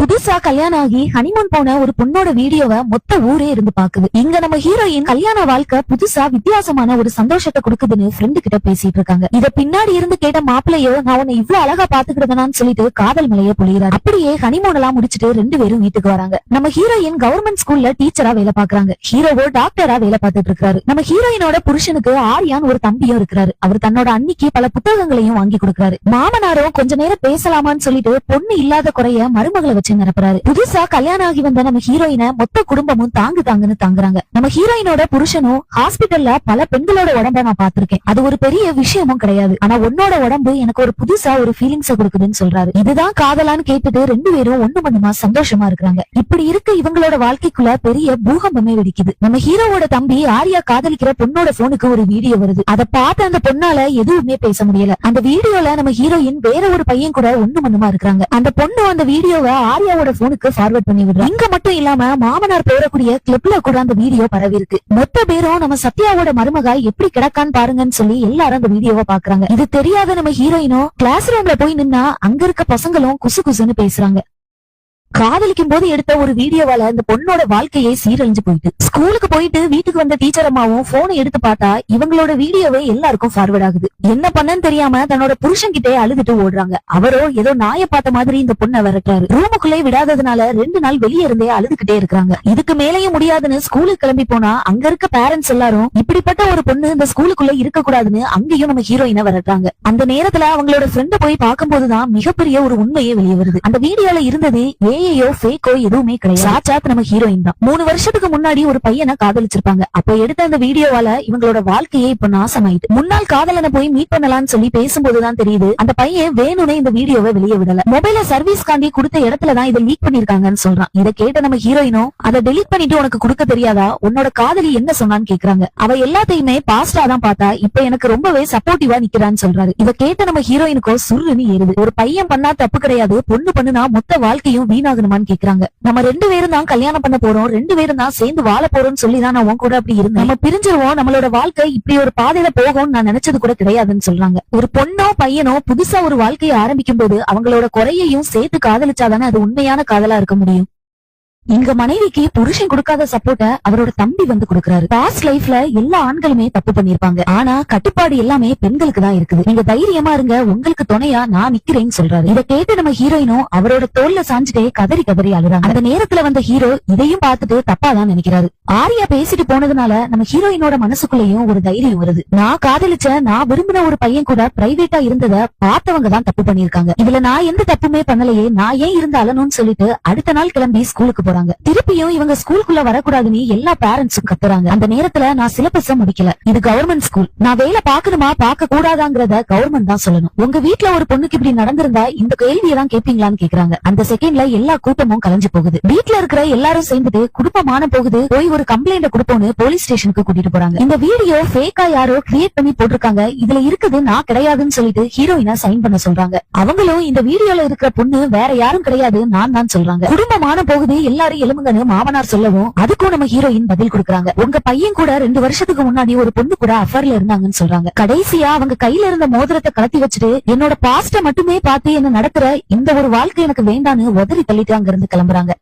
புதுசா கல்யாணம் ஆகி ஹனிமூன் போன ஒரு பொண்ணோட வீடியோவை மொத்த ஊரே இருந்து பாக்குது. இங்க நம்ம ஹீரோயின் கல்யாண வாழ்க்கை புதுசா வித்தியாசமான ஒரு சந்தோஷத்தை கொடுக்குதுன்னு ஃப்ரெண்டு கிட்ட பேசிட்டு இருக்காங்க. இத பின்னாடி இருந்து கேட்ட மாப்பிள்ளையோ நான் உன்னை இவ்வளவு அழகா பாத்துக்கிறதுனான்னு சொல்லிட்டு காதல் மலையை பொழியிறாரு. அப்படியே ஹனிமூன் எல்லாம் முடிச்சிட்டு 2 பேரும் வீட்டுக்கு வராங்க. நம்ம ஹீரோயின் கவர்மெண்ட் ஸ்கூல்ல டீச்சரா வேலை பாக்குறாங்க. ஹீரோவோ டாக்டரா வேலை பார்த்துட்டு இருக்காரு. நம்ம ஹீரோயினோட புருஷனுக்கு ஆரியான் ஒரு தம்பியும் இருக்கிறாரு. அவர் தன்னோட அன்னிக்கு பல புத்தகங்களையும் வாங்கி கொடுக்கறாரு. மாமனாரும் கொஞ்ச நேரம் பேசலாமான்னு சொல்லிட்டு பொண்ணு இல்லாத குறைய மருமகளை வச்சு நிரப்புறாரு. புதுசா கல்யாணம் ஆகி வந்த நம்ம ஹீரோயினை மொத்த குடும்பமும் தாங்குன்னு தாங்குறாங்க. நம்ம ஹீரோயினோட புருஷனும் ஹாஸ்பிட்டல்ல பல பெண்களோட உடம்ப நான் பாத்திருக்கேன், அது ஒரு பெரிய விஷயமும் கிடையாது, ஆனா உன்னோட உடம்பு எனக்கு ஒரு புதுசா ஒரு ஃபீலிங்ஸ கொடுக்குதுன்னு சொல்றாரு. இதுதான் காதலான்னு கேட்டுட்டு 2 பேரும் ஒண்ணு மண்ணுமா சந்தோஷமா இருக்கிறாங்க. இப்படி இருக்க இவங்களோட வாழ்க்கைக்குள்ள பெரிய பூகம்பமே வெடிக்குது. நம்ம ஹீரோவோட தம்பி ஆரியா காதலிக்கிற பொண்ணோட போனுக்கு ஒரு வீடியோ வருது. அதை பார்த்து அந்த பொண்ணால எதுவுமே பேச முடியல. அந்த வீடியோல நம்ம ஹீரோயின் வேற ஒரு பையன் கூட ஒண்ணு மண்ணுமா இருக்கிறாங்க. அந்த பொண்ணு அந்த வீடியோவை ஆரியாவோட போனுக்கு ஃபார்வர்ட் பண்ணி விடுறா. இங்க மட்டும் இல்லாம மாமனார் போறக்கூடிய கிளிப்ல கூட அந்த வீடியோ பரவி இருக்கு. மொத்த பேரும் நம்ம சத்யாவோட மருமகா எப்படி கிடக்கான்னு பாருங்கன்னு சொல்லி எல்லாரும் அந்த வீடியோவை பாக்குறாங்க. இது தெரியாத நம்ம ஹீரோயினும் கிளாஸ் ரூம்ல போய் நின்னா அங்க இருக்க பசங்களும் குசு குசுன்னு பேசுறாங்க. காதலிக்கும் போது எடுத்த ஒரு வீடியோவால இந்த பொண்ணோட வாழ்க்கையே சீரழிஞ்சு போயிட்டு ஸ்கூலுக்கு போயிட்டு வீட்டுக்கு வந்த டீச்சர் அம்மாவும் போனை எடுத்து பார்த்தா இவங்களோட வீடியோவே எல்லாருக்கும் ஃபார்வர்ட் ஆகுது. என்ன பண்ணன்னு தெரியாம தன்னோட புருஷன் கிட்டே அழுதுட்டு ஓடுறாங்க. அவரோ ஏதோ நாயை பார்த்த மாதிரி இந்த பொண்ணை விரட்டுறாரு. ரூமுக்குள்ளே விடாததுனால 2 நாள் வெளியே இருந்தே அழுதுகிட்டே இருக்காங்க. இதுக்கு மேலேயும் முடியாதுன்னு ஸ்கூலுக்கு கிளம்பி போனா அங்க இருக்க பேரண்ட்ஸ் எல்லாரும் இப்படிப்பட்ட ஒரு பொண்ணு இந்த ஸ்கூலுக்குள்ள இருக்க கூடாதுன்னு அங்கேயும் நம்ம ஹீரோயினை விரட்டுறாங்க. அந்த நேரத்துல அவங்களோட ஃப்ரெண்ட போய் பார்க்கும்போதுதான் மிகப்பெரிய ஒரு உண்மையே வெளியே வருது. அந்த வீடியோல இருந்தது ஏயோ ஃபேக்கோ எதுவுமே கிடையாது. சாட்சாத் நம்ம ஹீரோயின் தான். 3 வருஷத்துக்கு முன்னாடி ஒரு பையனை காதலிச்சிருப்பாங்க. அப்போ எடுத்த அந்த வீடியோவால இவங்களோட வாழ்க்கையே இப்ப நாசமாயிட்டு. முன்னாள் காதலனை போய் மீட் பண்ணலாம்னு சொல்லி பேசும்போதுதான் தெரியுது அந்த பையன் வேணும்னே இந்த வீடியோவை வெளியே விடல. மொபைல சர்வீஸ் காண்டி கொடுத்த இடத்துலதான் இதை லீக் பண்ணிருக்காங்கன்னு சொல்றான். இதை கேட்ட நம்ம ஹீரோயினும் அதை டெலிட் பண்ணிட்டு உனக்கு கொடுக்க தெரியாதா, உன்னோட காதலி என்ன சொன்னான்னு கேக்குறாங்க. அவ எல்லாத்தையுமே பாஸ்டா தான் பார்த்தா இப்ப எனக்கு ரொம்பவே சப்போர்ட்டிவா நிக்கிறான்னு சொல்றாரு. இதை கேட்ட நம்ம ஹீரோயினுக்கோ சுருன்னு ஏறுது. ஒரு பையன் பண்ணா தப்பு கிடையாது, பொண்ணு பண்ணுனா மொத்த வாழ்க்கையும் வீணாகணுமான்னு கேக்குறாங்க. நம்ம 2 பேரும் தான் கல்யாணம் பண்ண போறோம், 2 பேரும் தான் சேர்ந்து வாழ போறோம்னு சொல்லிதான் நான் உன் கூட அப்படி இருந்தேன். நம்ம பிரிஞ்சிருவோம், நம்மளோட வாழ்க்கை இப்படி ஒரு பாதையில போகும்னு நான் நினைச்சது கூட கிடையாதுன்னு சொல்றாங்க. ஒரு பொண்ணோ பையனோ புதுசா ஒரு வாழ்க்கையை ஆரம்பிக்கும் போது அவங்களோட குறையையும் சேர்த்து காதலிச்சாதானே அது உண்மையான காதலா இருக்க முடியும். இங்க மனைவிக்கு புருஷன் கொடுக்காத சப்போர்ட்ட அவரோட தம்பி வந்து கொடுக்கறாரு. பாஸ்ட் லைஃப்ல எல்லா ஆண்களுமே தப்பு பண்ணிருப்பாங்க, ஆனா கட்டுப்பாடு எல்லாமே பெண்களுக்கு தான் இருக்குது. நீங்க தைரியமா இருங்க, உங்களுக்கு துணையா நான் நிக்கிறேன்னு சொல்றாரு. இதை கேட்டு நம்ம ஹீரோயினும் அவரோட தோல்ல சாஞ்சுட்டே கதறி கதறி அழுறாங்க. அந்த நேரத்துல வந்த ஹீரோ இதையும் பார்த்துட்டு தப்பாதான் நினைக்கிறாரு. ஆரியா பேசிட்டு போனதுனால நம்ம ஹீரோயினோட மனசுக்குள்ளேயும் ஒரு தைரியம் வருது. நான் காதலிச்ச நான் விரும்பின ஒரு பையன் கூட பிரைவேட்டா இருந்தத பார்த்தவங்க தான் தப்பு பண்ணிருக்காங்க. இதுல நான் எந்த தப்புமே பண்ணலையே, நான் ஏன் இருந்த அலனும்னு சொல்லிட்டு அடுத்த நாள் கிளம்பி ஸ்கூலுக்கு திருப்பியும் இவங்க ஸ்கூலுக்குள்ள வரக்கூடாதுன்னு எல்லா பேரண்ட்ஸும் கத்துறாங்க. அந்த நேரத்துல நான் சிலபஸ முடிக்கல, இது கவர்மெண்ட் ஸ்கூல், நான் வேலை பாக்கணுமா பார்க்க கூடாதாங்கிறத கவர்மெண்ட் தான் சொல்லணும். உங்க வீட்டுல ஒரு பொண்ணுக்கு இப்படி நடந்திருந்தா இந்த கேள்வியெல்லாம் கேட்பீங்களான்னு கேக்குறாங்க. அந்த செகண்ட்ல எல்லா கூட்டமும் கலைஞ்சு போகுது. வீட்டுல இருக்கிற எல்லாரும் சேர்ந்துட்டு குடும்பமான போகுது, போய் ஒரு கம்ப்ளைண்ட் கொடுப்போம்னு போலீஸ் ஸ்டேஷனுக்கு கூட்டிட்டு போறாங்க. இந்த வீடியோ ஃபேக்கா யாரோ கிரியேட் பண்ணி போட்டிருக்காங்க, இதுல இருக்குது நான் கிடையாதுன்னு சொல்லிட்டு ஹீரோயினா சைன் பண்ண சொல்றாங்க. அவங்களும் இந்த வீடியோல இருக்கிற பொண்ணு வேற யாரும் கிடையாது நான் தான் சொல்றாங்க. குடும்பமான போகுது எல்லாரும் எலும்புங்கன்னு மாமனார் சொல்லவும் அதுக்கும் நம்ம ஹீரோயின் பதில் கொடுக்கறாங்க. உங்க பையன் கூட 2 வருஷத்துக்கு முன்னாடி ஒரு பொண்ணு கூட அஃபர்ல இருந்தாங்கன்னு சொல்றாங்க. கடைசியா அவங்க கையில இருந்த மோதிரத்தை கலத்தி வச்சுட்டு என்னோட பாஸ்ட மட்டுமே பார்த்து என்ன நடக்கிற இந்த ஒரு வாழ்க்கை எனக்கு வேண்டான்னு உதறி தள்ளிட்டு அங்க இருந்து கிளம்புறாங்க.